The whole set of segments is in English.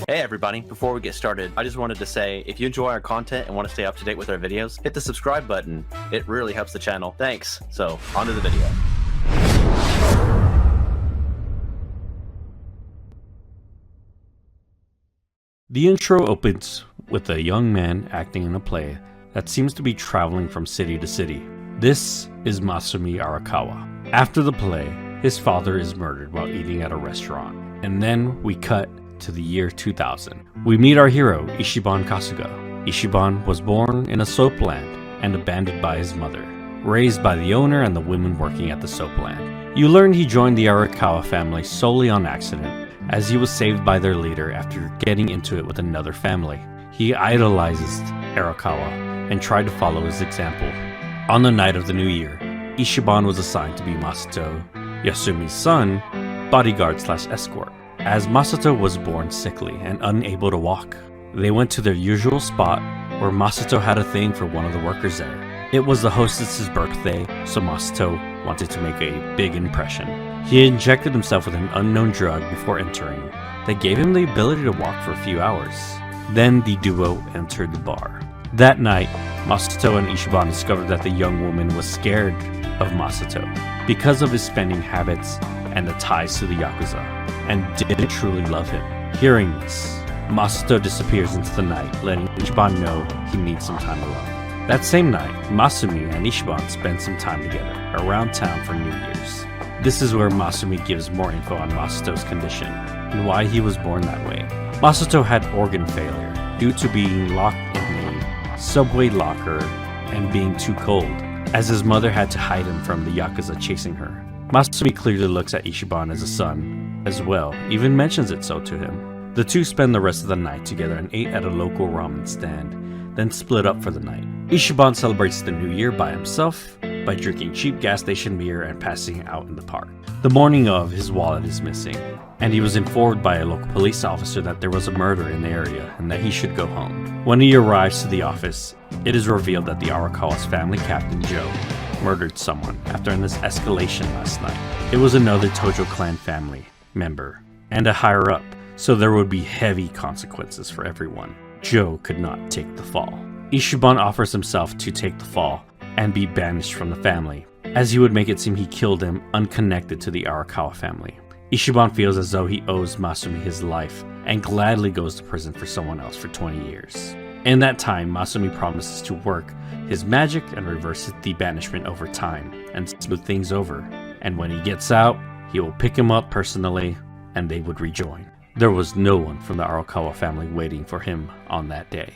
Hey everybody, before we get started, I just wanted to say, if you enjoy our content and want to stay up to date with our videos, hit the subscribe button. It really helps the channel. Thanks. So, on to the video. The intro opens with a young man acting in a play that seems to be traveling from city to city. This is Masumi Arakawa. After the play, his father is murdered while eating at a restaurant. And then we cut to the year 2000. We meet our hero, Ichiban Kasuga. Ichiban was born in a soapland and abandoned by his mother, raised by the owner and the women working at the soapland. You learn he joined the Arakawa family solely on accident, as he was saved by their leader after getting into it with another family. He idolizes Arakawa and tried to follow his example. On the night of the new year, Ichiban was assigned to be Masato, Yasumi's son, bodyguard/escort. As Masato was born sickly and unable to walk, they went to their usual spot where Masato had a thing for one of the workers there. It was the hostess's birthday, so Masato wanted to make a big impression. He injected himself with an unknown drug before entering that gave him the ability to walk for a few hours. Then the duo entered the bar. That night, Masato and Ichiban discovered that the young woman was scared of Masato because of his spending habits and the ties to the Yakuza, and didn't truly love him. Hearing this, Masato disappears into the night, letting Ichiban know he needs some time alone. That same night, Masumi and Ichiban spend some time together around town for New Year's. This is where Masumi gives more info on Masato's condition and why he was born that way. Masato had organ failure due to being locked in a subway locker and being too cold, as his mother had to hide him from the Yakuza chasing her. Masumi clearly looks at Ichiban as a son as well, even mentions it so to him. The two spend the rest of the night together and ate at a local ramen stand, then split up for the night. Ichiban celebrates the new year by himself by drinking cheap gas station beer and passing out in the park. The morning of, his wallet is missing, and he was informed by a local police officer that there was a murder in the area and that he should go home. When he arrives to the office, it is revealed that the Arakawa's family captain, Joe, murdered someone after this escalation last night. It was another Tojo clan family member and a higher up, so there would be heavy consequences for everyone. Joe could not take the fall. Ichiban offers himself to take the fall and be banished from the family, as he would make it seem he killed him unconnected to the Arakawa family. Ichiban feels as though he owes Masumi his life and gladly goes to prison for someone else for 20 years. In that time, Masumi promises to work his magic and reverse the banishment over time and smooth things over, and when he gets out, he will pick him up personally and they would rejoin. There was no one from the Arakawa family waiting for him on that day.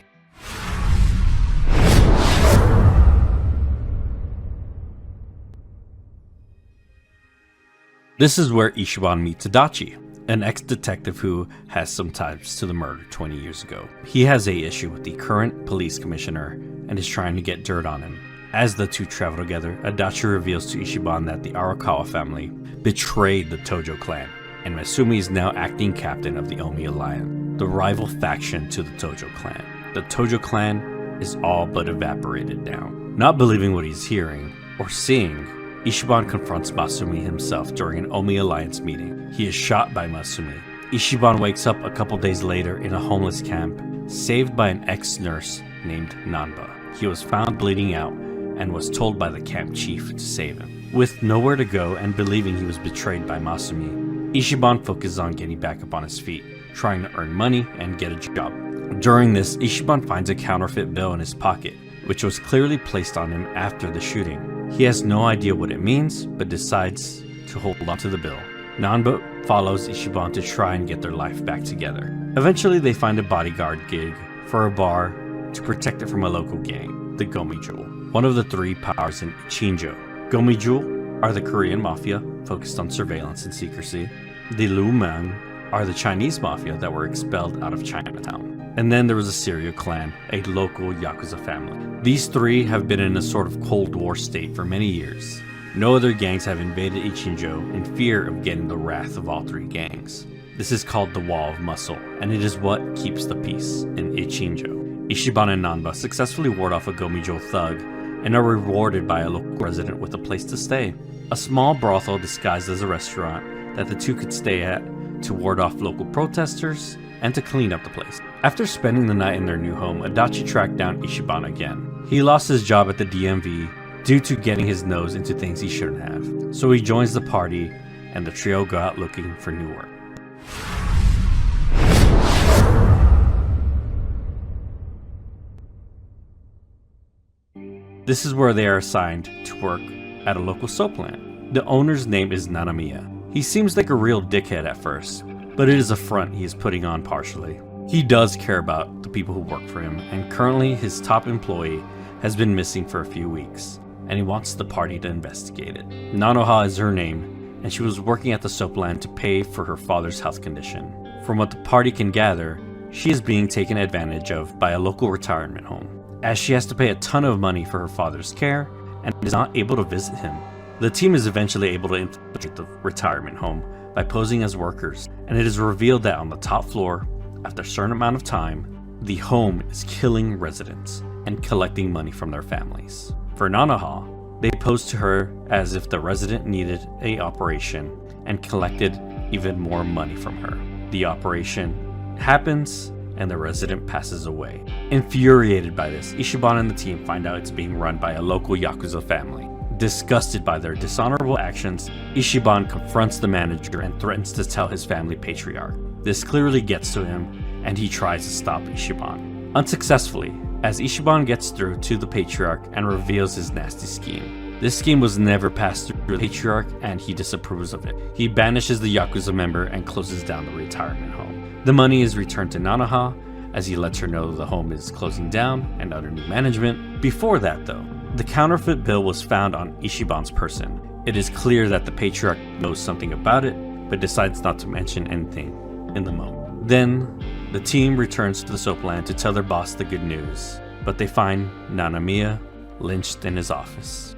This is where Ichiban meets Adachi, an ex-detective who has some ties to the murder 20 years ago. He has an issue with the current police commissioner and is trying to get dirt on him. As the two travel together, Adachi reveals to Ichiban that the Arakawa family betrayed the Tojo clan, and Masumi is now acting captain of the Omi Alliance, the rival faction to the Tojo clan. The Tojo clan is all but evaporated now. Not believing what he's hearing or seeing, Ichiban confronts Masumi himself during an Omi Alliance meeting. He is shot by Masumi. Ichiban wakes up a couple days later in a homeless camp, saved by an ex-nurse named Nanba. He was found bleeding out and was told by the camp chief to save him. With nowhere to go and believing he was betrayed by Masumi, Ichiban focuses on getting back up on his feet, trying to earn money and get a job. During this, Ichiban finds a counterfeit bill in his pocket, which was clearly placed on him after the shooting. He has no idea what it means, but decides to hold onto the bill. Nanba follows Ichiban to try and get their life back together. Eventually, they find a bodyguard gig for a bar to protect it from a local gang, the Gomi-jewel, one of the three powers in Ijincho. Gomi-jewel are the Korean mafia, focused on surveillance and secrecy. The Lu-mang are the Chinese mafia that were expelled out of Chinatown. And then there was a Serial clan, a local Yakuza family. These three have been in a sort of Cold War state for many years. No other gangs have invaded Ijincho in fear of getting the wrath of all three gangs. This is called the Wall of Muscle, and it is what keeps the peace in Ijincho. Ichiban and Nanba successfully ward off a Gomi-jewel thug and are rewarded by a local resident with a place to stay. A small brothel disguised as a restaurant that the two could stay at to ward off local protesters and to clean up the place. After spending the night in their new home, Adachi tracked down Ichiban again. He lost his job at the DMV due to getting his nose into things he shouldn't have, so he joins the party and the trio go out looking for new work. This is where they are assigned to work at a local soapland. The owner's name is Nanamiya. He seems like a real dickhead at first, but it is a front he is putting on partially. He does care about the people who work for him, and currently his top employee has been missing for a few weeks, and he wants the party to investigate it. Nanoha is her name, and she was working at the soapland to pay for her father's health condition. From what the party can gather, she is being taken advantage of by a local retirement home, as she has to pay a ton of money for her father's care and is not able to visit him. The team is eventually able to infiltrate the retirement home by posing as workers, and it is revealed that on the top floor, after a certain amount of time, the home is killing residents and collecting money from their families. For Nanoha, they posed to her as if the resident needed an operation and collected even more money from her. The operation happens and the resident passes away. Infuriated by this, Ichiban and the team find out it's being run by a local Yakuza family. Disgusted by their dishonorable actions, Ichiban confronts the manager and threatens to tell his family patriarch. This clearly gets to him, and he tries to stop Ichiban. Unsuccessfully, as Ichiban gets through to the patriarch and reveals his nasty scheme. This scheme was never passed through the patriarch, and he disapproves of it. He banishes the Yakuza member and closes down the retirement home. The money is returned to Nanoha, as he lets her know the home is closing down and under new management. Before that though, the counterfeit bill was found on Ichiban's person. It is clear that the patriarch knows something about it, but decides not to mention anything in the moment. Then, the team returns to the soapland to tell their boss the good news, but they find Nanamiya lynched in his office.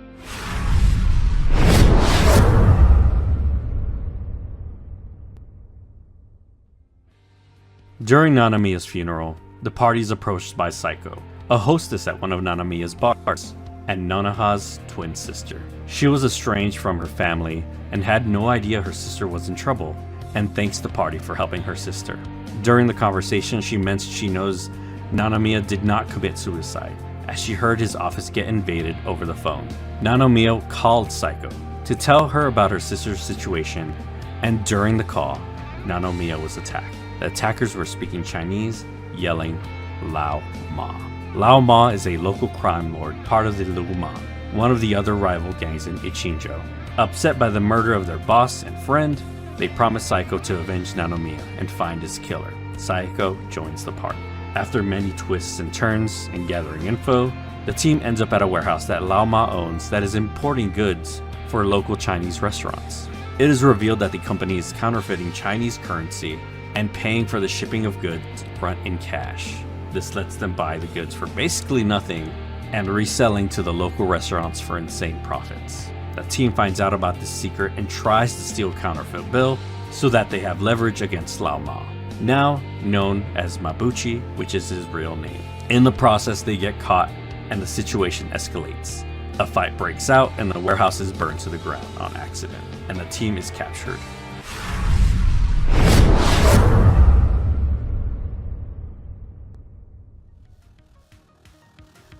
During Nanamiya's funeral, the party is approached by Saiko, a hostess at one of Nanamiya's bars, and Nanoha's twin sister. She was estranged from her family and had no idea her sister was in trouble, and thanks the party for helping her sister. During the conversation, she mentioned she knows Nanamiya did not commit suicide, as she heard his office get invaded over the phone. Nanamiya called Saiko to tell her about her sister's situation, and during the call, Nanamiya was attacked. The attackers were speaking Chinese, yelling, "Lao Ma." Lao Ma is a local crime lord, part of the Lumang, one of the other rival gangs in Ijincho. Upset by the murder of their boss and friend, they promise Saiko to avenge Nanamiya and find his killer. Saiko joins the party. After many twists and turns and gathering info, the team ends up at a warehouse that Lao Ma owns that is importing goods for local Chinese restaurants. It is revealed that the company is counterfeiting Chinese currency and paying for the shipping of goods front in cash. This lets them buy the goods for basically nothing and reselling to the local restaurants for insane profits. The team finds out about this secret and tries to steal a counterfeit bill so that they have leverage against Lao Ma, now known as Mabuchi, which is his real name. In the process, they get caught and the situation escalates. A fight breaks out and the warehouse is burned to the ground on accident, and the team is captured.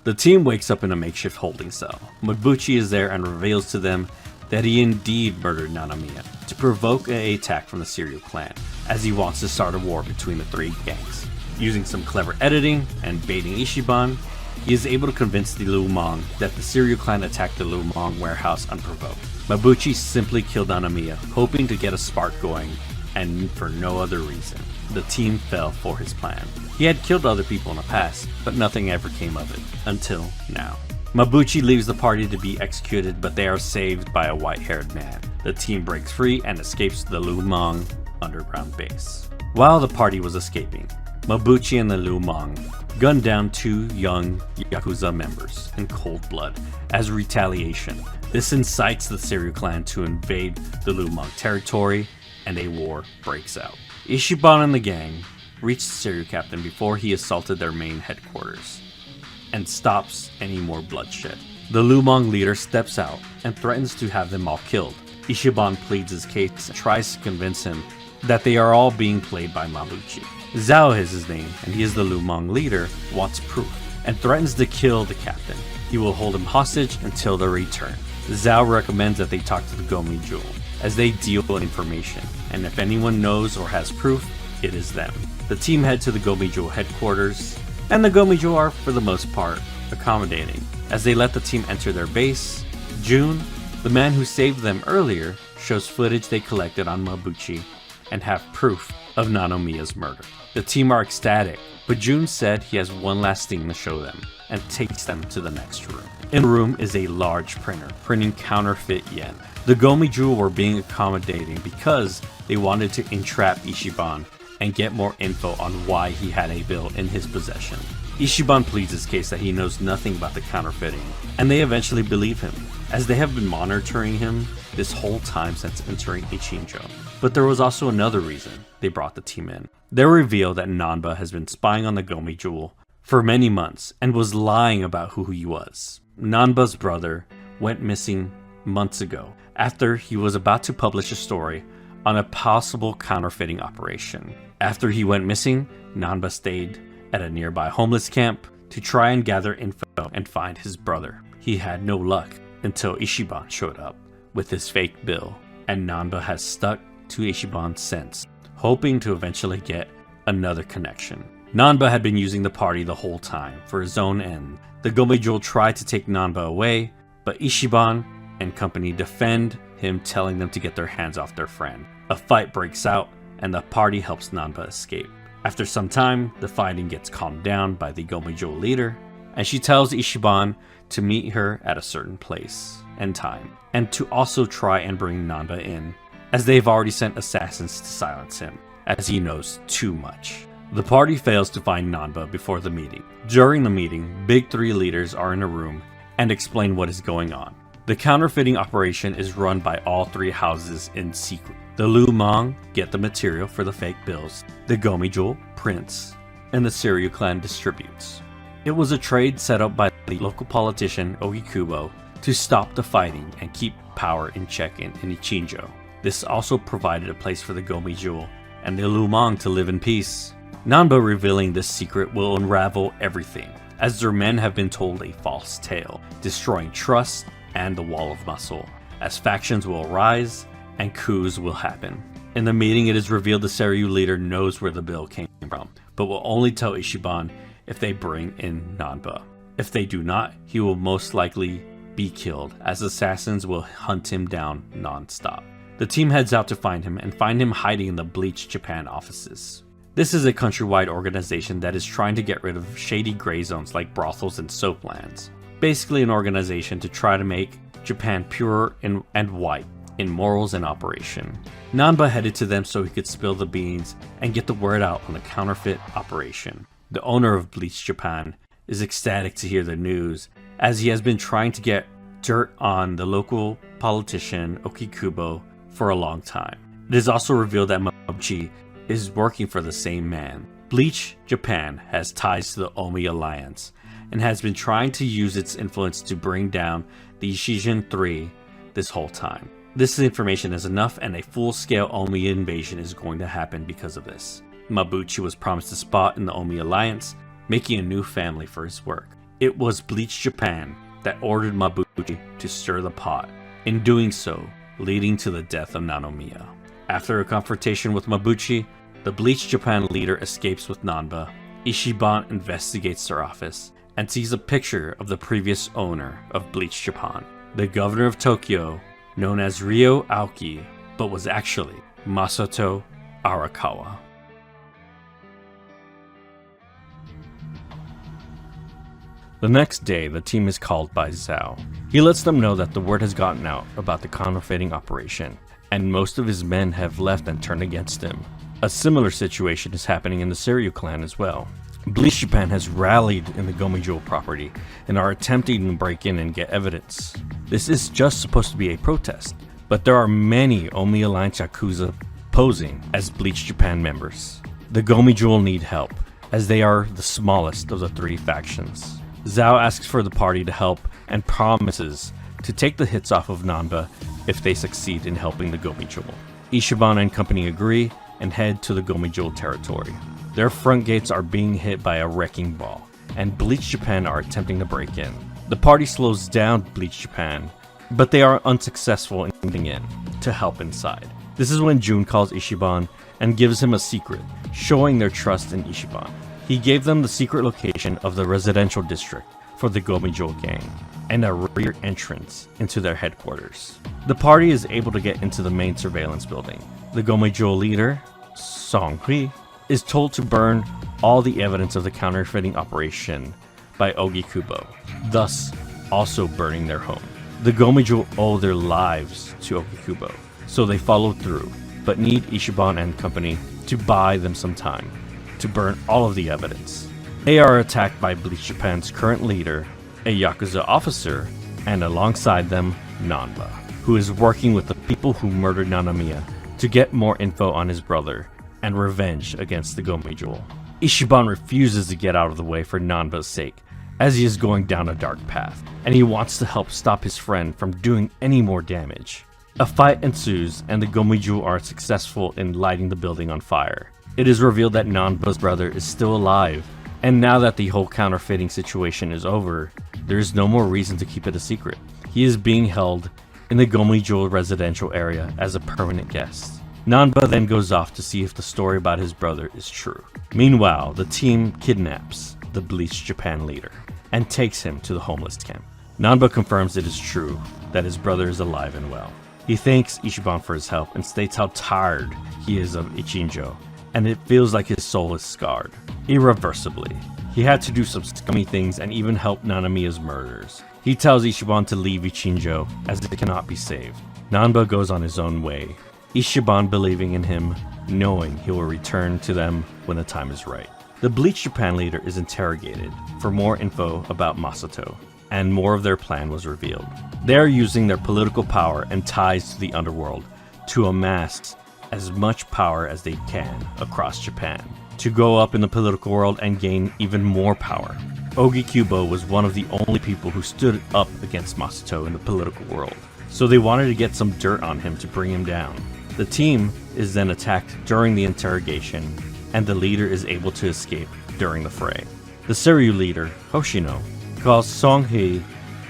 The team wakes up in a makeshift holding cell. Mabuchi is there and reveals to them that he indeed murdered Nanamiya to provoke an attack from the serial clan, as he wants to start a war between the three gangs. Using some clever editing and baiting Ichiban, he is able to convince the Lumang that the serial clan attacked the Lumang warehouse unprovoked. Mabuchi simply killed Nanamiya, hoping to get a spark going, and for no other reason. The team fell for his plan. He had killed other people in the past, but nothing ever came of it, until now. Mabuchi leaves the party to be executed, but they are saved by a white-haired man. The team breaks free and escapes the Lumang underground base. While the party was escaping, Mabuchi and the Lumang gunned down 2 young Yakuza members in cold blood as retaliation. This incites the serial clan to invade the Lumang territory, and a war breaks out. Ichiban and the gang reach the serial captain before he assaulted their main headquarters and stops any more bloodshed. The Lumang leader steps out and threatens to have them all killed. Ichiban pleads his case and tries to convince him that they are all being played by Mabuchi. Zhao is his name, and he is the Lumang leader, wants proof, and threatens to kill the captain. He will hold him hostage until their return. Zhao recommends that they talk to the Gomi Jewel, as they deal with information, and if anyone knows or has proof, it is them. The team head to the Gomi Jewel headquarters, and the Gomi Jewel are, for the most part, accommodating. As they let the team enter their base, Jun, the man who saved them earlier, shows footage they collected on Mabuchi and have proof of Nanomiya's murder. The team are ecstatic, but Jun said he has one last thing to show them and takes them to the next room. In the room is a large printer, printing counterfeit yen. The Gomi Jewel were being accommodating because they wanted to entrap Ichiban and get more info on why he had a bill in his possession. Ichiban pleads his case that he knows nothing about the counterfeiting, and they eventually believe him, as they have been monitoring him this whole time since entering Ijincho. But there was also another reason they brought the team in. They reveal that Nanba has been spying on the Gomi Jewel for many months and was lying about who he was. Nanba's brother went missing months ago after he was about to publish a story on a possible counterfeiting operation. After he went missing, Nanba stayed at a nearby homeless camp to try and gather info and find his brother. He had no luck until Ichiban showed up with his fake bill, and Nanba has stuck to Ichiban since, hoping to eventually get another connection. Nanba had been using the party the whole time for his own end. The Gomi Jewel tried to take Nanba away, but Ichiban and company defend him, telling them to get their hands off their friend. A fight breaks out, and the party helps Nanba escape. After some time, the fighting gets calmed down by the Gomi Jewel leader, and she tells Ichiban to meet her at a certain place and time, and to also try and bring Nanba in, as they've already sent assassins to silence him, as he knows too much. The party fails to find Nanba before the meeting. During the meeting, Big Three leaders are in a room and explain what is going on. The counterfeiting operation is run by all three houses in secret. The Lumang get the material for the fake bills, the Gomi Jewel prints, and the Seiryu clan distributes. It was a trade set up by the local politician Ogikubo to stop the fighting and keep power in check in Ijincho. This also provided a place for the Gomi Jewel and the Lumang to live in peace. Nanba revealing this secret will unravel everything, as their men have been told a false tale, destroying trust and the wall of muscle, as factions will arise and coups will happen. In the meeting, it is revealed the Seiryu leader knows where the bill came from, but will only tell Ichiban if they bring in Nanba. If they do not, he will most likely be killed, as assassins will hunt him down non-stop. The team heads out to find him and find him hiding in the Bleach Japan offices. This is a countrywide organization that is trying to get rid of shady gray zones like brothels and soaplands. Basically an organization to try to make Japan pure and white in morals and operation. Nanba headed to them so he could spill the beans and get the word out on the counterfeit operation. The owner of Bleach Japan is ecstatic to hear the news, as he has been trying to get dirt on the local politician Ogikubo for a long time. It is also revealed that Mabuchi is working for the same man. Bleach Japan has ties to the Omi Alliance and has been trying to use its influence to bring down the Ijin Three this whole time. This information is enough, and a full-scale Omi invasion is going to happen because of this. Mabuchi was promised a spot in the Omi Alliance, making a new family for his work. It was Bleach Japan that ordered Mabuchi to stir the pot, in doing so, leading to the death of Nanomiya. After a confrontation with Mabuchi, the Bleach Japan leader escapes with Nanba. Ichiban investigates their office and sees a picture of the previous owner of Bleach Japan, the governor of Tokyo, known as Ryo Aoki, but was actually Masato Arakawa. The next day, the team is called by Zhao. He lets them know that the word has gotten out about the counterfeiting operation, and most of his men have left and turned against him. A similar situation is happening in the Seiryu clan as well. Bleach Japan has rallied in the Gomi Jewel property and are attempting to break in and get evidence. This is just supposed to be a protest, but there are many Omi Alliance Yakuza posing as Bleach Japan members. The Gomi Jewel need help, as they are the smallest of the three factions. Zhao asks for the party to help and promises to take the hits off of Nanba if they succeed in helping the Gomi Jewel. Ichiban and company agree, and head to the Gomejo territory. Their front gates are being hit by a wrecking ball, and Bleach Japan are attempting to break in. The party slows down Bleach Japan, but they are unsuccessful in getting in to help inside. This is when Jun calls Ichiban and gives him a secret, showing their trust in Ichiban. He gave them the secret location of the residential district for the Gomejo gang, and a rear entrance into their headquarters. The party is able to get into the main surveillance building. The Gomejo leader, Song-hui, is told to burn all the evidence of the counterfeiting operation by Ogikubo, thus also burning their home. The Gomejo owe their lives to Ogikubo, so they follow through, but need Ichiban and company to buy them some time to burn all of the evidence. They are attacked by Bleach Japan's current leader, a Yakuza officer, and alongside them, Nanba, who is working with the people who murdered Nanamiya to get more info on his brother and revenge against the Gomejo. Ichiban refuses to get out of the way for Nanba's sake, as he is going down a dark path, and he wants to help stop his friend from doing any more damage. A fight ensues, and the Gomejo are successful in lighting the building on fire. It is revealed that Nanba's brother is still alive, and now that the whole counterfeiting situation is over, there is no more reason to keep it a secret. He is being held in the Gomejo residential area as a permanent guest. Nanba then goes off to see if the story about his brother is true. Meanwhile, the team kidnaps the Bleach Japan leader and takes him to the homeless camp. Nanba confirms it is true that his brother is alive and well. He thanks Ichiban for his help and states how tired he is of Ijincho, and it feels like his soul is scarred, irreversibly. He had to do some scummy things and even help Nanamiya's murderers. He tells Ichiban to leave Ijincho as it cannot be saved. Nanba goes on his own way, Ichiban believing in him, knowing he will return to them when the time is right. The Bleach Japan leader is interrogated for more info about Masato, and more of their plan was revealed. They are using their political power and ties to the underworld to amass as much power as they can across Japan, to go up in the political world and gain even more power. Ogikubo was one of the only people who stood up against Masato in the political world, so they wanted to get some dirt on him to bring him down. The team is then attacked during the interrogation, and the leader is able to escape during the fray. The Seiryu leader, Hoshino, calls Song-hee,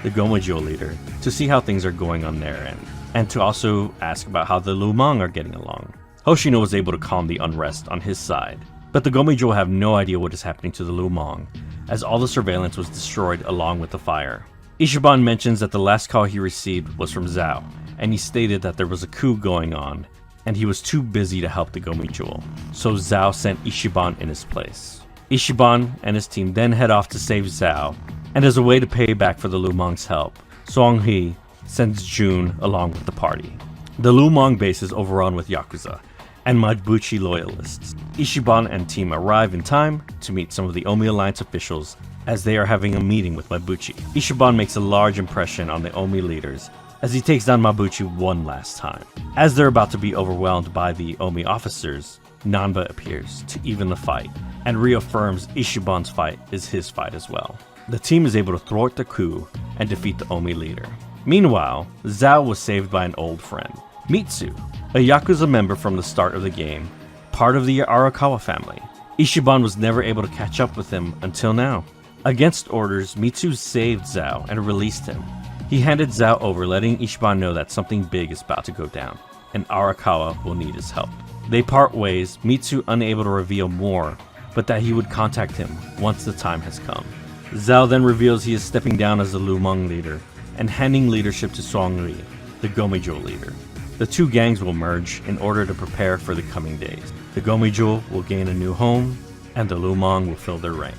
the Gomejo leader, to see how things are going on their end, and to also ask about how the Lumang are getting along. Hoshino was able to calm the unrest on his side, but the Gomejo have no idea what is happening to the Lumang, as all the surveillance was destroyed along with the fire. Ichiban mentions that the last call he received was from Zhao, and he stated that there was a coup going on, and he was too busy to help the Gomejo, so Zhao sent Ichiban in his place. Ichiban and his team then head off to save Zhao, and as a way to pay back for the Lumang's help, Song-hee sends Jun along with the party. The Lumang base is overrun with Yakuza and Mabuchi loyalists. Ichiban and team arrive in time to meet some of the Omi Alliance officials as they are having a meeting with Mabuchi. Ichiban makes a large impression on the Omi leaders as he takes down Mabuchi one last time. As they're about to be overwhelmed by the Omi officers, Nanba appears to even the fight and reaffirms Ichiban's fight is his fight as well. The team is able to thwart the coup and defeat the Omi leader. Meanwhile, Zhao was saved by an old friend, Mitsu, a Yakuza member from the start of the game, part of the Arakawa family. Ichiban was never able to catch up with him until now. Against orders, Mitsu saved Zhao and released him. He handed Zhao over, letting Ichiban know that something big is about to go down, and Arakawa will need his help. They part ways, Mitsu unable to reveal more, but that he would contact him once the time has come. Zhao then reveals he is stepping down as the Lumang leader and handing leadership to Song-ri, the Gomejo leader. The two gangs will merge in order to prepare for the coming days. The Gomejo will gain a new home, and the Lumang will fill their rank.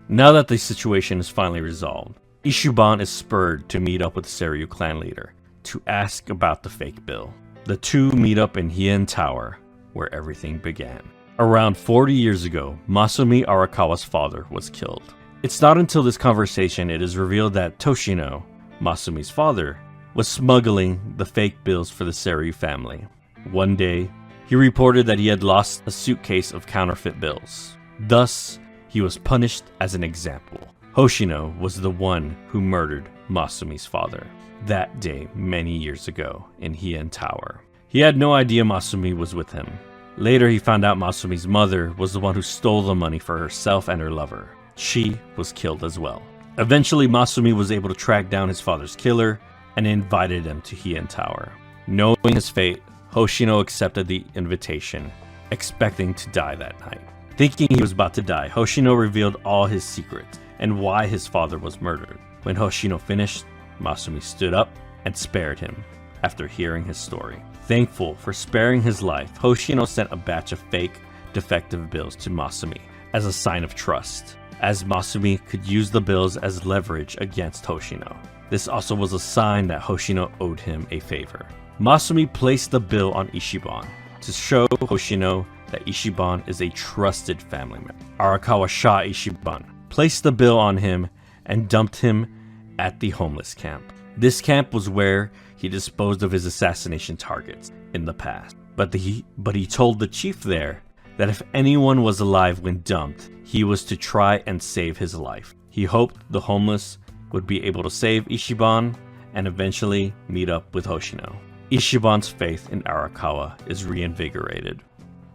Now that the situation is finally resolved, Ichiban is spurred to meet up with the Seiryu clan leader to ask about the fake bill. The two meet up in Hien Tower, where everything began. Around 40 years ago, Masumi Arakawa's father was killed. It's not until this conversation it is revealed that Toshino, Masumi's father, was smuggling the fake bills for the Seiryu family. One day, he reported that he had lost a suitcase of counterfeit bills. Thus, he was punished as an example. Hoshino was the one who murdered Masumi's father that day many years ago in Heian Tower. He had no idea Masumi was with him. Later he found out Masumi's mother was the one who stole the money for herself and her lover. She was killed as well. Eventually Masumi was able to track down his father's killer and invited him to Heian Tower. Knowing his fate, Hoshino accepted the invitation, expecting to die that night. Thinking he was about to die, Hoshino revealed all his secrets and why his father was murdered. When Hoshino finished, Masumi stood up and spared him after hearing his story. Thankful for sparing his life, Hoshino sent a batch of fake, defective bills to Masumi as a sign of trust, as Masumi could use the bills as leverage against Hoshino. This also was a sign that Hoshino owed him a favor. Masumi placed the bill on Ichiban to show Hoshino that Ichiban is a trusted family member. Arakawa shot Ichiban, placed the bill on him, and dumped him at the homeless camp. This camp was where he disposed of his assassination targets in the past. But he told the chief there that if anyone was alive when dumped, he was to try and save his life. He hoped the homeless would be able to save Ichiban and eventually meet up with Hoshino. Ichiban's faith in Arakawa is reinvigorated.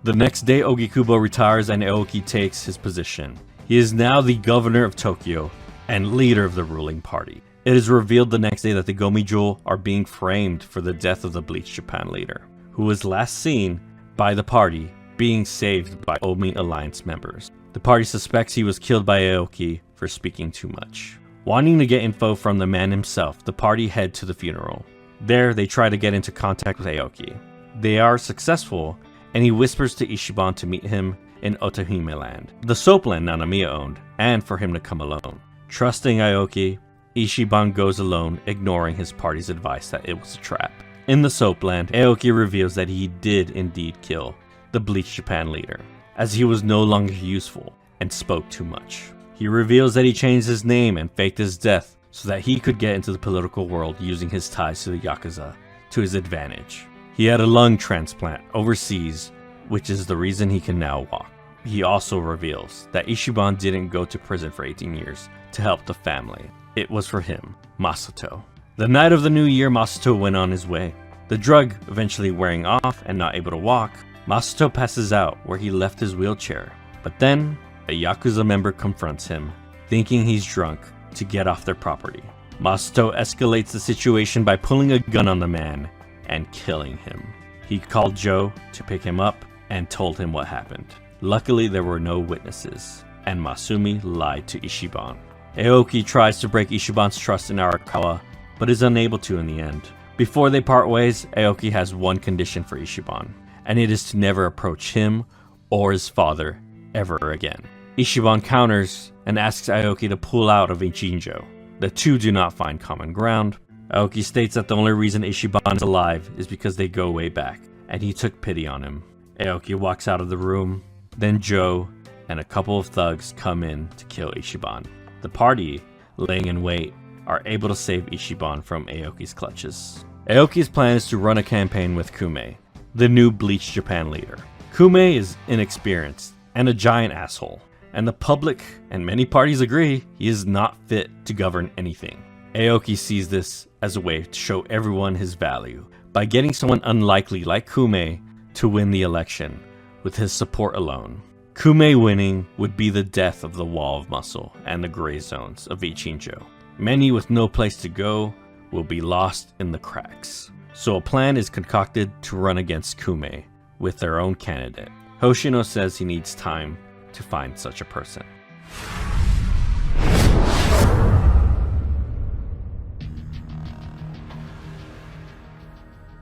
The next day, Ogikubo retires and Aoki takes his position. He is now the governor of Tokyo and leader of the ruling party. It is revealed the next day that the Gomi-jewel are being framed for the death of the Bleach Japan leader, who was last seen by the party being saved by Omi Alliance members. The party suspects he was killed by Aoki for speaking too much. Wanting to get info from the man himself, the party head to the funeral. There, they try to get into contact with Aoki. They are successful, and he whispers to Ichiban to meet him in Otohime Land, the soapland Nanamiya owned, and for him to come alone. Trusting Aoki, Ichiban goes alone, ignoring his party's advice that it was a trap. In the soapland, Aoki reveals that he did indeed kill the Bleach Japan leader, as he was no longer useful and spoke too much. He reveals that he changed his name and faked his death so that he could get into the political world using his ties to the Yakuza to his advantage. He had a lung transplant overseas, which is the reason he can now walk. He also reveals that Ichiban didn't go to prison for 18 years to help the family. It was for him, Masato. The night of the new year, Masato went on his way. The drug eventually wearing off and not able to walk, Masato passes out where he left his wheelchair. But then, a Yakuza member confronts him, thinking he's drunk, to get off their property. Masato escalates the situation by pulling a gun on the man and killing him. He called Joe to pick him up and told him what happened. Luckily, there were no witnesses, and Masumi lied to Ichiban. Aoki tries to break Ichiban's trust in Arakawa, but is unable to in the end. Before they part ways, Aoki has one condition for Ichiban, and it is to never approach him or his father ever again. Ichiban counters and asks Aoki to pull out of Ijincho. The two do not find common ground. Aoki states that the only reason Ichiban is alive is because they go way back, and he took pity on him. Aoki walks out of the room. Then Joe and a couple of thugs come in to kill Ichiban. The party, laying in wait, are able to save Ichiban from Aoki's clutches. Aoki's plan is to run a campaign with Kume, the new Bleach Japan leader. Kume is inexperienced and a giant asshole, and the public and many parties agree he is not fit to govern anything. Aoki sees this as a way to show everyone his value by getting someone unlikely like Kume to win the election with his support alone. Kume winning would be the death of the wall of muscle and the gray zones of Ijincho. Many with no place to go will be lost in the cracks. So a plan is concocted to run against Kume with their own candidate. Hoshino says he needs time to find such a person.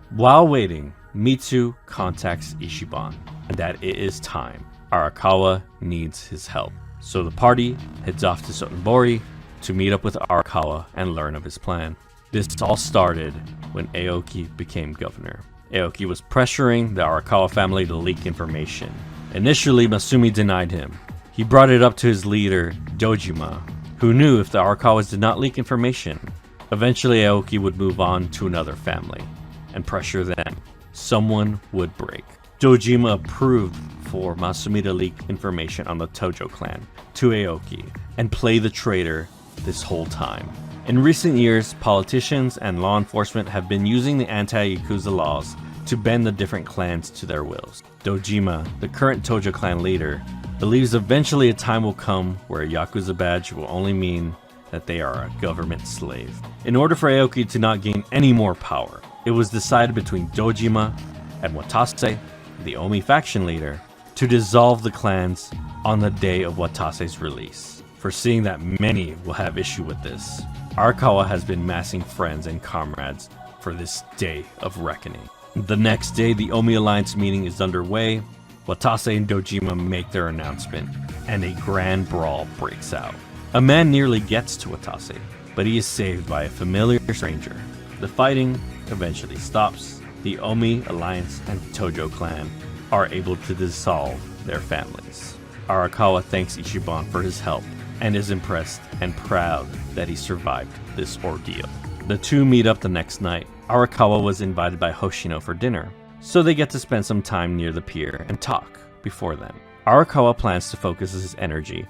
While waiting, Mitsu contacts Ichiban that it is time. Arakawa needs his help. So the party heads off to Sotenbori to meet up with Arakawa and learn of his plan. This all started when Aoki became governor. Aoki was pressuring the Arakawa family to leak information. Initially, Masumi denied him. He brought it up to his leader, Dojima, who knew if the Arakawas did not leak information, eventually Aoki would move on to another family and pressure them. Someone would break. Dojima approved for Masumi to leak information on the Tojo clan to Aoki and play the traitor this whole time. In recent years, politicians and law enforcement have been using the anti-Yakuza laws to bend the different clans to their wills. Dojima, the current Tojo clan leader, believes eventually a time will come where a Yakuza badge will only mean that they are a government slave. In order for Aoki to not gain any more power, it was decided between Dojima and Watase, the Omi faction leader, to dissolve the clans on the day of Watase's release. Foreseeing that many will have issue with this, Arakawa has been massing friends and comrades for this day of reckoning. The next day, the Omi Alliance meeting is underway. Watase and Dojima make their announcement, and a grand brawl breaks out. A man nearly gets to Watase, but he is saved by a familiar stranger. The fighting eventually stops. The Omi Alliance and Tojo clan are able to dissolve their families. Arakawa thanks Ichiban for his help and is impressed and proud that he survived this ordeal. The two meet up the next night. Arakawa was invited by Hoshino for dinner, so they get to spend some time near the pier and talk before then. Arakawa plans to focus his energy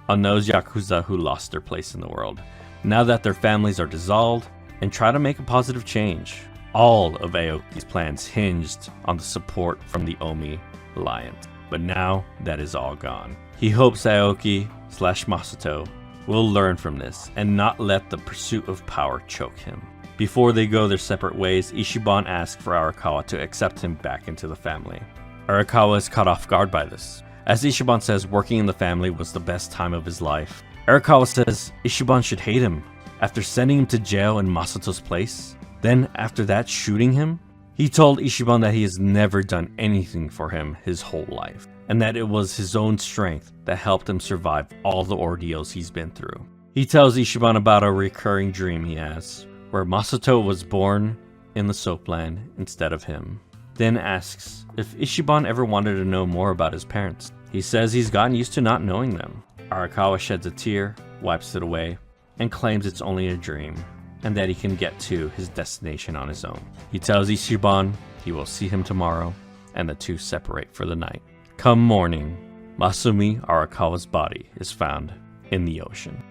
on those Yakuza who lost their place in the world, now that their families are dissolved, and try to make a positive change. All of Aoki's plans hinged on the support from the Omi Alliance, but now that is all gone. He hopes Aoki/Masato will learn from this and not let the pursuit of power choke him. Before they go their separate ways, Ichiban asks for Arakawa to accept him back into the family. Arakawa is caught off guard by this, as Ichiban says working in the family was the best time of his life. Arakawa says Ichiban should hate him after sending him to jail in Masato's place, then after that shooting him. He told Ichiban that he has never done anything for him his whole life, and that it was his own strength that helped him survive all the ordeals he's been through. He tells Ichiban about a recurring dream he has, where Masato was born in the soapland instead of him. Then asks if Ichiban ever wanted to know more about his parents. He says he's gotten used to not knowing them. Arakawa sheds a tear, wipes it away, and claims it's only a dream, and that he can get to his destination on his own. He tells Ichiban he will see him tomorrow, and the two separate for the night. Come morning, Masumi Arakawa's body is found in the ocean.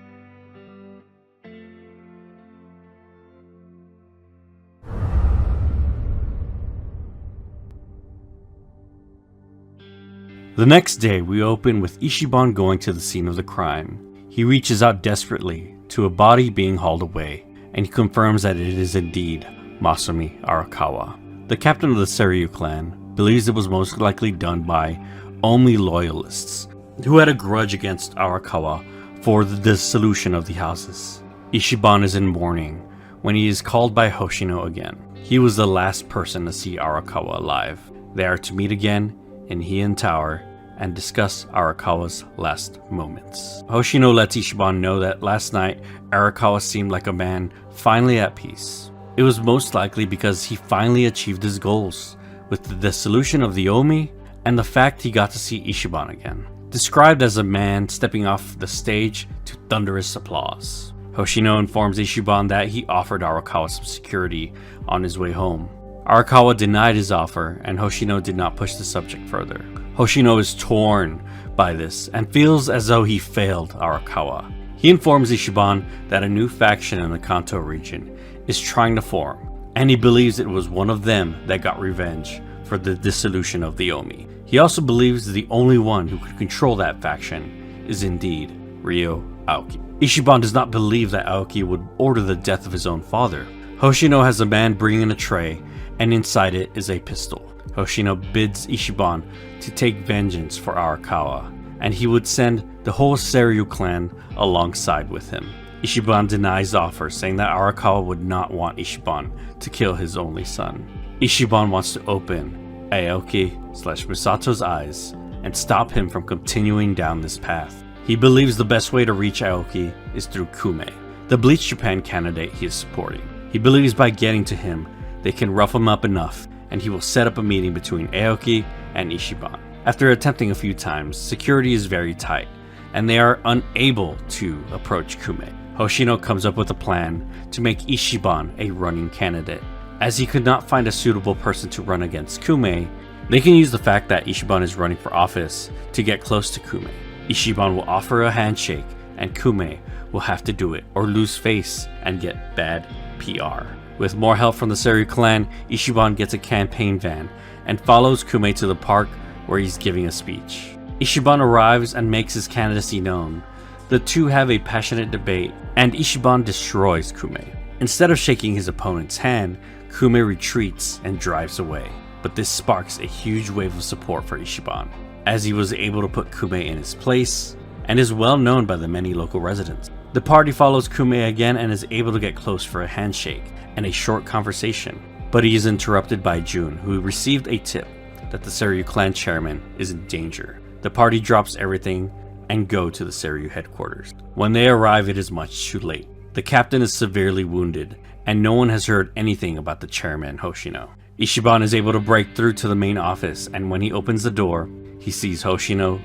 The next day, we open with Ichiban going to the scene of the crime. He reaches out desperately to a body being hauled away, and he confirms that it is indeed Masumi Arakawa. The captain of the Seiryu clan believes it was most likely done by Omi loyalists who had a grudge against Arakawa for the dissolution of the houses. Ichiban is in mourning when he is called by Hoshino again. He was the last person to see Arakawa alive. They are to meet again in Heian Tower and discuss Arakawa's last moments. Hoshino lets Ichiban know that last night Arakawa seemed like a man finally at peace. It was most likely because he finally achieved his goals with the dissolution of the Omi and the fact he got to see Ichiban again. Described as a man stepping off the stage to thunderous applause. Hoshino informs Ichiban that he offered Arakawa some security on his way home. Arakawa denied his offer, and Hoshino did not push the subject further. Hoshino is torn by this and feels as though he failed Arakawa. He informs Ichiban that a new faction in the Kanto region is trying to form, and he believes it was one of them that got revenge for the dissolution of the Omi. He also believes the only one who could control that faction is indeed Ryo Aoki. Ichiban does not believe that Aoki would order the death of his own father. Hoshino has a man bringing in a tray, and inside it is a pistol. Hoshino bids Ichiban to take vengeance for Arakawa, and he would send the whole Seiryu clan alongside with him. Ichiban denies the offer, saying that Arakawa would not want Ichiban to kill his only son. Ichiban wants to open Aoki/Misato's eyes and stop him from continuing down this path. He believes the best way to reach Aoki is through Kume, the Bleach Japan candidate he is supporting. He believes by getting to him, they can rough him up enough, and he will set up a meeting between Aoki and Ichiban. After attempting a few times, security is very tight, and they are unable to approach Kume. Hoshino comes up with a plan to make Ichiban a running candidate. As he could not find a suitable person to run against Kume, They can use the fact that Ichiban is running for office to get close to Kume. Ichiban will offer a handshake and Kume will have to do it or lose face and get bad PR. With more help from the Seiryu clan, Ichiban gets a campaign van and follows Kume to the park where he's giving a speech. Ichiban arrives and makes his candidacy known. The two have a passionate debate and Ichiban destroys Kume. Instead of shaking his opponent's hand, Kume retreats and drives away. But this sparks a huge wave of support for Ichiban, as he was able to put Kume in his place and is well known by the many local residents. The party follows Kume again and is able to get close for a handshake and a short conversation, but he is interrupted by Jun, who received a tip that the Seiryu clan chairman is in danger. The party drops everything and go to the Seiryu headquarters. When they arrive, it is much too late. The captain is severely wounded and no one has heard anything about the chairman Hoshino. Ichiban is able to break through to the main office, and when he opens the door, he sees Hoshino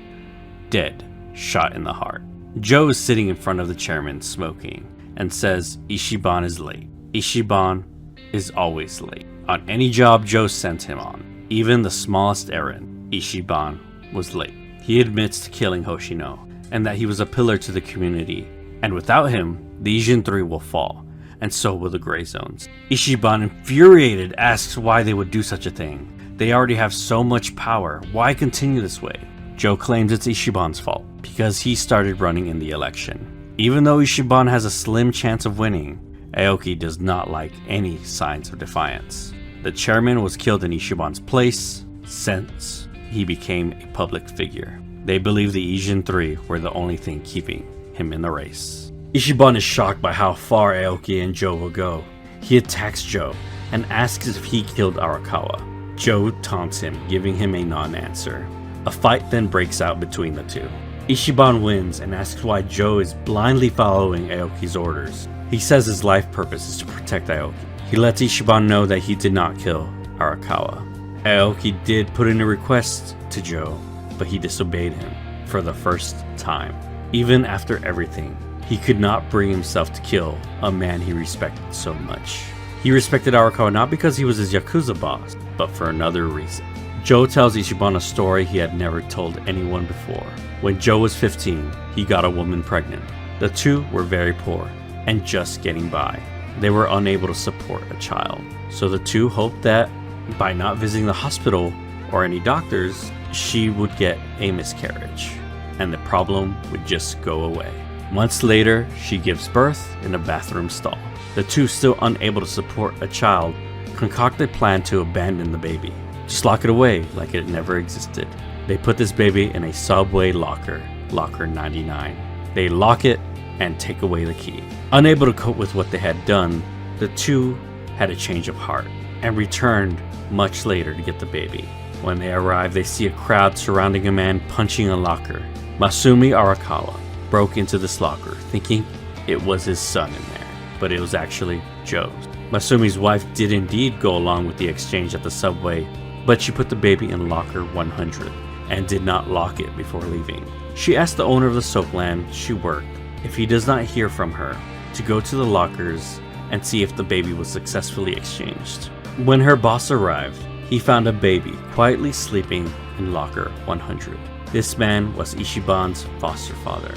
dead, shot in the heart. Joe is sitting in front of the chairman smoking and says Ichiban is late. Ichiban is always late. On any job Joe sent him on, even the smallest errand, Ichiban was late. He admits to killing Hoshino and that he was a pillar to the community, and without him, the Ijin 3 will fall, and so will the Gray Zones. Ichiban, infuriated, asks why they would do such a thing. They already have so much power, why continue this way? Joe claims it's Ichiban's fault, because he started running in the election. Even though Ichiban has a slim chance of winning, Aoki does not like any signs of defiance. The chairman was killed in Ichiban's place since he became a public figure. They believe the Ijin 3 were the only thing keeping him in the race. Ichiban is shocked by how far Aoki and Joe will go. He attacks Joe and asks if he killed Arakawa. Joe taunts him, giving him a non-answer. A fight then breaks out between the two. Ichiban wins and asks why Joe is blindly following Aoki's orders. He says his life purpose is to protect Aoki. He lets Ichiban know that he did not kill Arakawa. Aoki did put in a request to Joe, but he disobeyed him for the first time. Even after everything, he could not bring himself to kill a man he respected so much. He respected Arakawa not because he was his Yakuza boss, but for another reason. Joe tells Ichiban a story he had never told anyone before. When Joe was 15, he got a woman pregnant. The two were very poor and just getting by. They were unable to support a child. So the two hoped that by not visiting the hospital or any doctors, she would get a miscarriage and the problem would just go away. Months later, she gives birth in a bathroom stall. The two, still unable to support a child, concoct a plan to abandon the baby. Just lock it away like it never existed. They put this baby in a subway locker, locker 99. They lock it and take away the key. Unable to cope with what they had done, the two had a change of heart and returned much later to get the baby. When they arrive, they see a crowd surrounding a man punching a locker. Masumi Arakawa broke into this locker thinking it was his son in there, but it was actually Joe's. Masumi's wife did indeed go along with the exchange at the subway, but she put the baby in locker 100 and did not lock it before leaving. She asked the owner of the soapland she worked if he does not hear from her to go to the lockers and see if the baby was successfully exchanged. When her boss arrived, he found a baby quietly sleeping in locker 100. This man was Ichiban's foster father,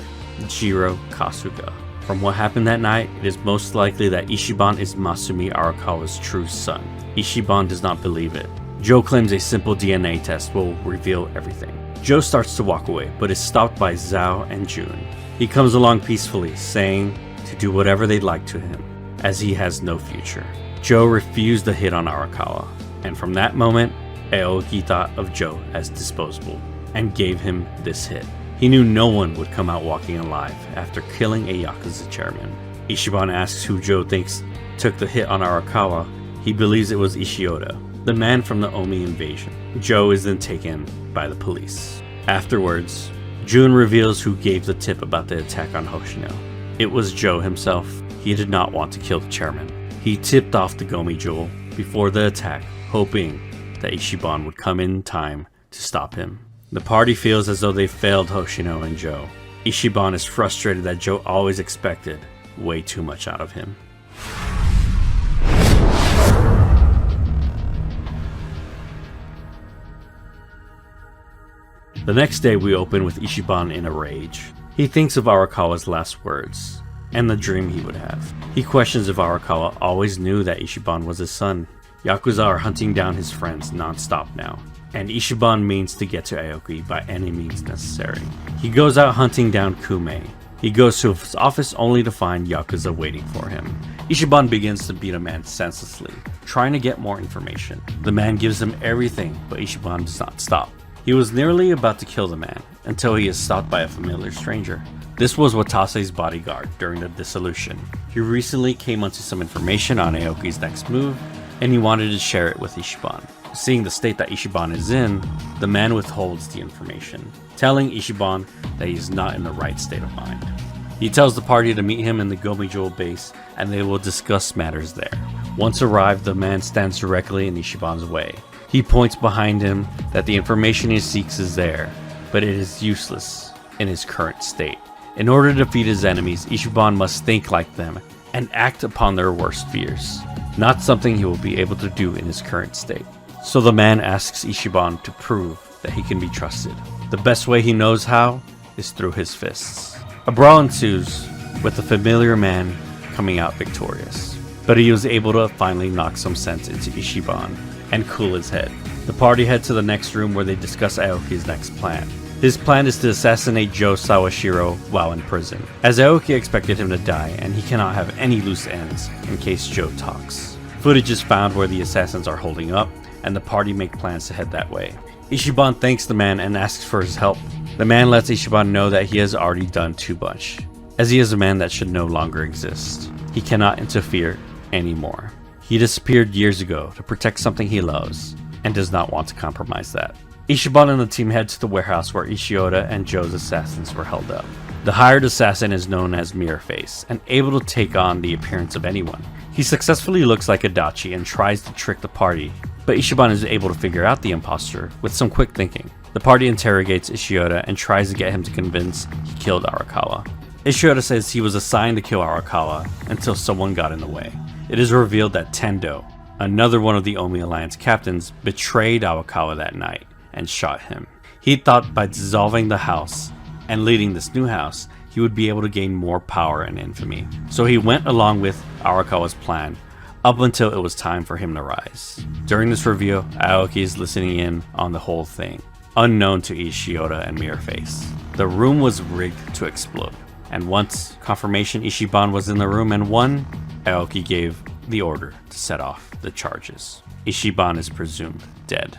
Jiro Kasuga. From what happened that night, it is most likely that Ichiban is Masumi Arakawa's true son. Ichiban does not believe it. Joe claims a simple DNA test will reveal everything. Joe starts to walk away, but is stopped by Zhao and Jun. He comes along peacefully, saying to do whatever they'd like to him, as he has no future. Joe refused the hit on Arakawa, and from that moment, Aoki thought of Joe as disposable, and gave him this hit. He knew no one would come out walking alive after killing a Yakuza chairman. Ichiban asks who Joe thinks took the hit on Arakawa. He believes it was Ishioda, the man from the Omi invasion. Joe is then taken by the police. Afterwards, Jun reveals who gave the tip about the attack on Hoshino. It was Joe himself. He did not want to kill the chairman. He tipped off the Gomi Jewel before the attack, hoping that Ichiban would come in time to stop him. The party feels as though they failed Hoshino and Joe. Ichiban is frustrated that Joe always expected way too much out of him. The next day we open with Ichiban in a rage. He thinks of Arakawa's last words, and the dream he would have. He questions if Arakawa always knew that Ichiban was his son. Yakuza are hunting down his friends non-stop now, and Ichiban means to get to Aoki by any means necessary. He goes out hunting down Kume. He goes to his office only to find Yakuza waiting for him. Ichiban begins to beat a man senselessly, trying to get more information. The man gives him everything, but Ichiban does not stop. He was nearly about to kill the man, until he is stopped by a familiar stranger. This was Watase's bodyguard during the dissolution. He recently came onto some information on Aoki's next move, and he wanted to share it with Ichiban. Seeing the state that Ichiban is in, the man withholds the information, telling Ichiban that he is not in the right state of mind. He tells the party to meet him in the Gomi-Jewel base and they will discuss matters there. Once arrived, the man stands directly in Ichiban's way. He points behind him that the information he seeks is there, but it is useless in his current state. In order to defeat his enemies, Ichiban must think like them and act upon their worst fears, not something he will be able to do in his current state. So the man asks Ichiban to prove that he can be trusted. The best way he knows how is through his fists. A brawl ensues, with the familiar man coming out victorious, but he was able to finally knock some sense into Ichiban and cool his head. The party head to the next room where they discuss Aoki's next plan. His plan is to assassinate Joe Sawashiro while in prison, as Aoki expected him to die and he cannot have any loose ends in case Joe talks. Footage is found where the assassins are holding up, and the party make plans to head that way. Ichiban thanks the man and asks for his help. The man lets Ichiban know that he has already done too much, as he is a man that should no longer exist. He cannot interfere anymore. He disappeared years ago to protect something he loves, and does not want to compromise that. Ichiban and the team head to the warehouse where Ishioda and Joe's assassins were held up. The hired assassin is known as Mirror Face, and able to take on the appearance of anyone. He successfully looks like Adachi and tries to trick the party, but Ichiban is able to figure out the imposter with some quick thinking. The party interrogates Ishioda and tries to get him to convince he killed Arakawa. Ishioda says he was assigned to kill Arakawa until someone got in the way. It is revealed that Tendo, another one of the Omi Alliance captains, betrayed Arakawa that night and shot him. He thought by dissolving the house and leading this new house, he would be able to gain more power and infamy. So he went along with Arakawa's plan up until it was time for him to rise. During this review, Aoki is listening in on the whole thing, unknown to Ishioda and Mirror Face. The room was rigged to explode, and once confirmation Ichiban was in the room and won, Aoki gave the order to set off the charges. Ichiban is presumed dead.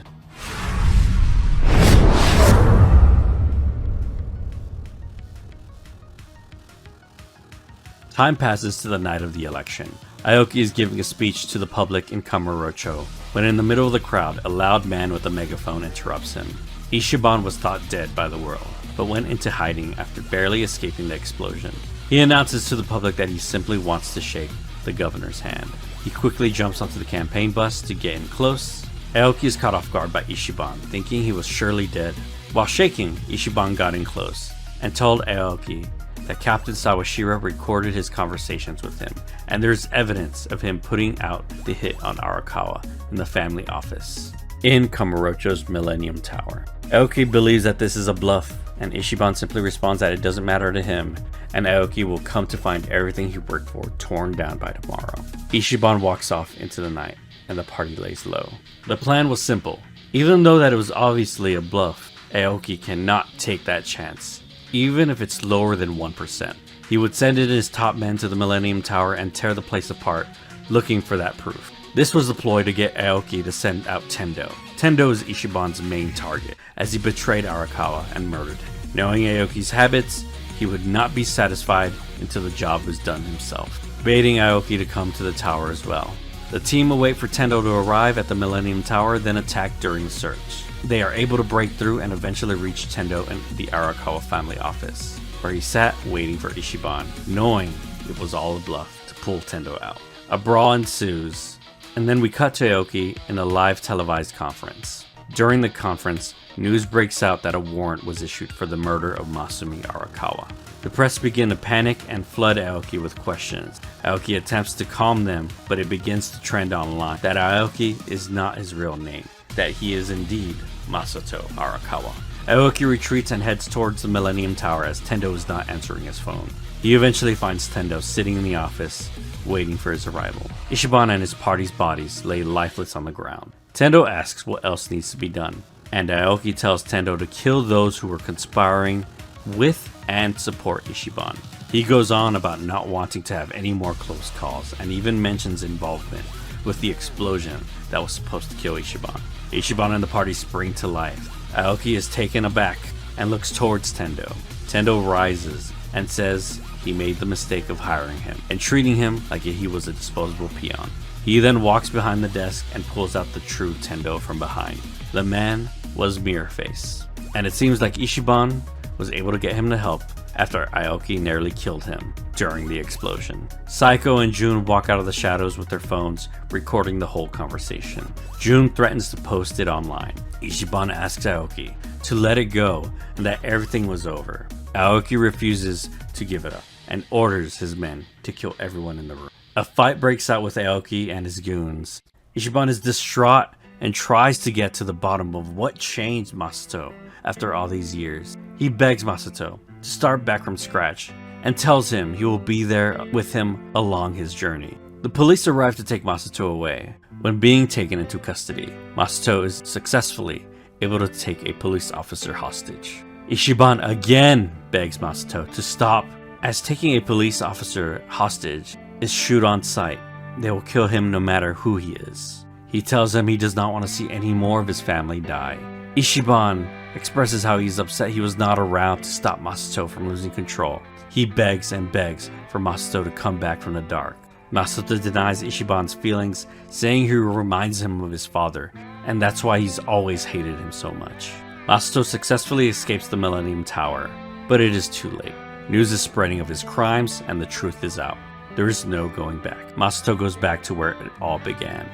Time passes to the night of the election. Aoki is giving a speech to the public in Kamurocho, when in the middle of the crowd, a loud man with a megaphone interrupts him. Ichiban was thought dead by the world, but went into hiding after barely escaping the explosion. He announces to the public that he simply wants to shake the governor's hand. He quickly jumps onto the campaign bus to get in close. Aoki is caught off guard by Ichiban, thinking he was surely dead. While shaking, Ichiban got in close and told Aoki that Captain Sawashiro recorded his conversations with him, and there's evidence of him putting out the hit on Arakawa in the family office in Kamurocho's Millennium Tower. Aoki believes that this is a bluff, and Ichiban simply responds that it doesn't matter to him, and Aoki will come to find everything he worked for torn down by tomorrow. Ichiban walks off into the night, and the party lays low. The plan was simple. Even though that it was obviously a bluff, Aoki cannot take that chance, even if it's lower than 1%. He would send in his top men to the Millennium Tower and tear the place apart, looking for that proof. This was the ploy to get Aoki to send out Tendo. Tendo is Ichiban's main target, as he betrayed Arakawa and murdered him. Knowing Aoki's habits, he would not be satisfied until the job was done himself, baiting Aoki to come to the tower as well. The team will wait for Tendo to arrive at the Millennium Tower, then attack during the search. They are able to break through and eventually reach Tendo in the Arakawa family office, where he sat waiting for Ichiban, knowing it was all a bluff to pull Tendo out. A brawl ensues, and then we cut to Aoki in a live televised conference. During the conference, news breaks out that a warrant was issued for the murder of Masumi Arakawa. The press begin to panic and flood Aoki with questions. Aoki attempts to calm them, but it begins to trend online that Aoki is not his real name, that he is indeed Masato Arakawa. Aoki retreats and heads towards the Millennium Tower as Tendo is not answering his phone. He eventually finds Tendo sitting in the office, waiting for his arrival. Ichiban and his party's bodies lay lifeless on the ground. Tendo asks what else needs to be done, and Aoki tells Tendo to kill those who were conspiring with and support Ichiban. He goes on about not wanting to have any more close calls, and even mentions involvement with the explosion that was supposed to kill Ichiban. Ichiban and the party spring to life. Aoki is taken aback and looks towards Tendo. Tendo rises and says he made the mistake of hiring him and treating him like he was a disposable peon. He then walks behind the desk and pulls out the true Tendo from behind. The man was Mirrorface, and it seems like Ichiban was able to get him to help after Aoki nearly killed him during the explosion. Saiko and Jun walk out of the shadows with their phones, recording the whole conversation. Jun threatens to post it online. Ichiban asks Aoki to let it go and that everything was over. Aoki refuses to give it up and orders his men to kill everyone in the room. A fight breaks out with Aoki and his goons. Ichiban is distraught and tries to get to the bottom of what changed Masato after all these years. He begs Masato to start back from scratch and tells him he will be there with him along his journey. The police arrive to take Masato away. When being taken into custody, Masato is successfully able to take a police officer hostage. Ichiban again begs Masato to stop, as taking a police officer hostage is shoot on sight. They will kill him no matter who he is. He tells him he does not want to see any more of his family die. Ichiban expresses how he's upset he was not around to stop Masato from losing control. He begs and begs for Masato to come back from the dark. Masato denies Ichiban's feelings, saying he reminds him of his father, and that's why he's always hated him so much. Masato successfully escapes the Millennium Tower, but it is too late. News is spreading of his crimes, and the truth is out. There is no going back. Masato goes back to where it all began,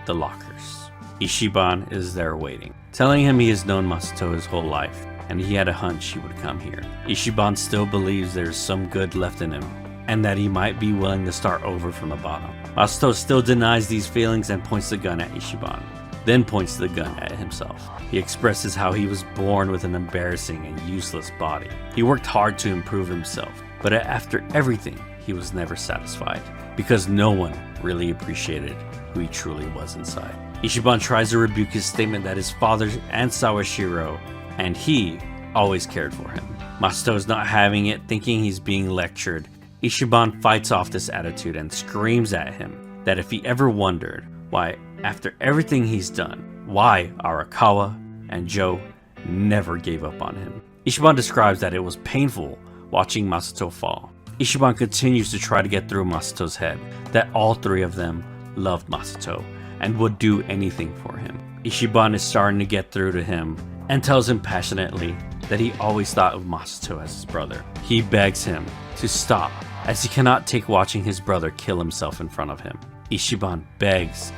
the lockers. Ichiban is there waiting, telling him he has known Masato his whole life, and he had a hunch he would come here. Ichiban still believes there is some good left in him, and that he might be willing to start over from the bottom. Masato still denies these feelings and points the gun at Ichiban, then points the gun at himself. He expresses how he was born with an embarrassing and useless body. He worked hard to improve himself, but after everything, he was never satisfied, because no one really appreciated who he truly was inside. Ichiban tries to rebuke his statement that his father and Sawashiro and he always cared for him. Masato is not having it, thinking he's being lectured. Ichiban fights off this attitude and screams at him that if he ever wondered why, after everything he's done, why Arakawa and Joe never gave up on him. Ichiban describes that it was painful watching Masato fall. Ichiban continues to try to get through Masato's head that all three of them loved Masato and would do anything for him. Ichiban is starting to get through to him and tells him passionately that he always thought of Masato as his brother. He begs him to stop, as he cannot take watching his brother kill himself in front of him. Ichiban begs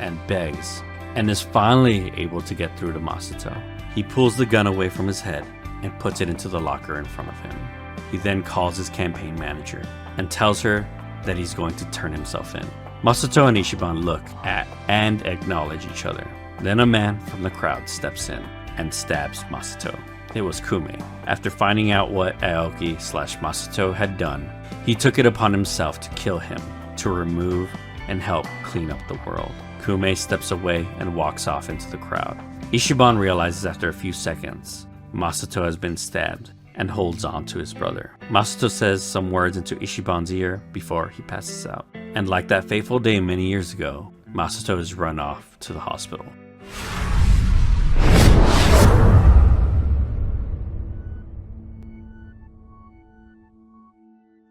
and is finally able to get through to Masato. He pulls the gun away from his head and puts it into the locker in front of him. He then calls his campaign manager and tells her that he's going to turn himself in. Masato and Ichiban look at and acknowledge each other. Then a man from the crowd steps in and stabs Masato. It was Kume. After finding out what Aoki/Masato had done, he took it upon himself to kill him, to remove and help clean up the world. Kume steps away and walks off into the crowd. Ichiban realizes after a few seconds Masato has been stabbed and holds on to his brother. Masato says some words into Ichiban's ear before he passes out. And like that fateful day many years ago, Masato is run off to the hospital.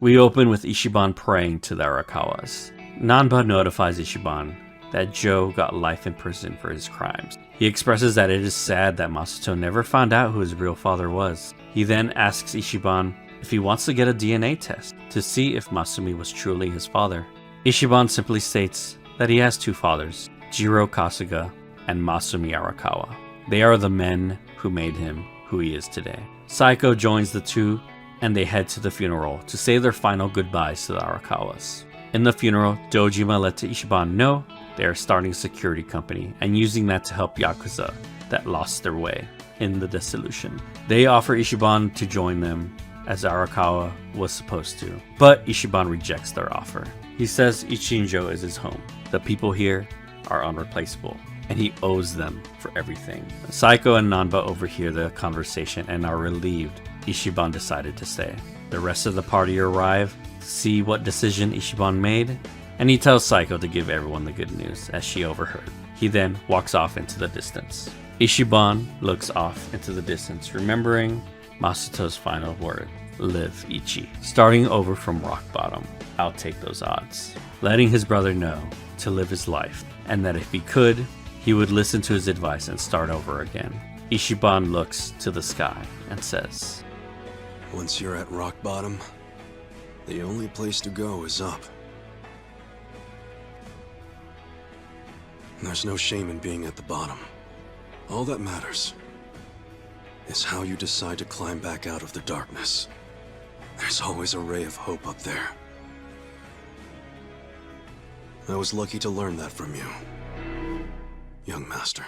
We open with Ichiban praying to the Arakawas. Nanba notifies Ichiban that Joe got life in prison for his crimes. He expresses that it is sad that Masato never found out who his real father was. He then asks Ichiban if he wants to get a DNA test to see if Masumi was truly his father. Ichiban simply states that he has two fathers, Jiro Kasuga and Masumi Arakawa. They are the men who made him who he is today. Saiko joins the two and they head to the funeral to say their final goodbyes to the Arakawas. In the funeral, Dojima lets Ichiban know they are starting a security company and using that to help Yakuza that lost their way. in the dissolution. They offer Ichiban to join them, as Arakawa was supposed to, but Ichiban rejects their offer. He says Ijincho is his home. The people here are unreplaceable, and he owes them for everything. Saiko and Nanba overhear the conversation and are relieved Ichiban decided to stay. The rest of the party arrive to see what decision Ichiban made, and he tells Saiko to give everyone the good news, as she overheard. He then walks off into the distance. Ichiban looks off into the distance, remembering Masuto's final word, live Ichi. Starting over from rock bottom, I'll take those odds. Letting his brother know to live his life, and that if he could, he would listen to his advice and start over again. Ichiban looks to the sky and says, Once you're at rock bottom, the only place to go is up. There's no shame in being at the bottom. All that matters is how you decide to climb back out of the darkness. There's always a ray of hope up there. I was lucky to learn that from you, young master.